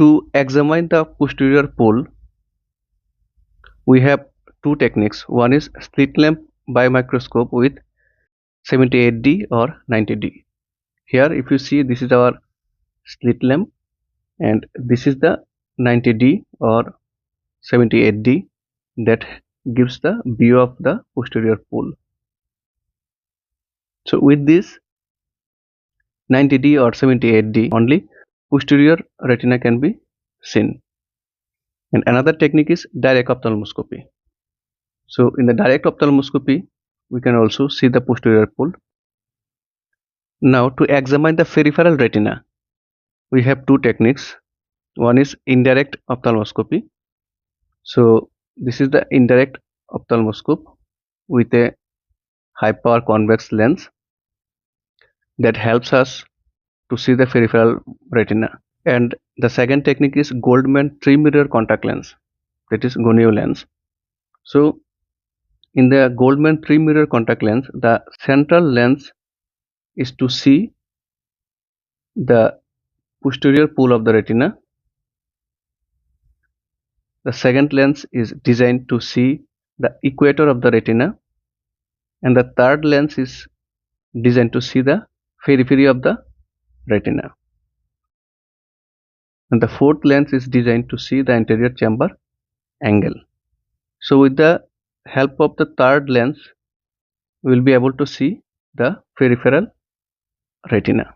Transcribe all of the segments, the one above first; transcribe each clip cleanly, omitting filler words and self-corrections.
To examine the posterior pole, we have two techniques. One is slit-lamp biomicroscope with 78D or 90D. Here if you see, this is our slit lamp and this is the 90D or 78D that gives the view of the posterior pole. So with this 90D or 78D only, posterior retina can be seen. And another technique is direct ophthalmoscopy. So in the direct ophthalmoscopy, we can also see the posterior pole. Now to examine the peripheral retina, we have two techniques. One is indirect ophthalmoscopy. So this is the indirect ophthalmoscope with a high power convex lens that helps us to see the peripheral retina. And the second technique is Goldmann Three-Mirror Contact Lens, that is gonio lens. So in the Goldmann Three-Mirror Contact Lens, the central lens is to see the posterior pole of the retina. The second lens is designed to see the equator of the retina, and the third lens is designed to see the periphery of the retina, and the fourth lens is designed to see the anterior chamber angle. So with the help of the third lens, we will be able to see the peripheral retina.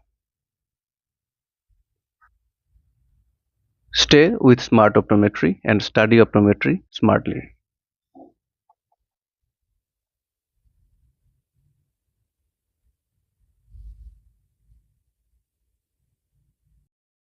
Stay with smart optometry and study optometry smartly.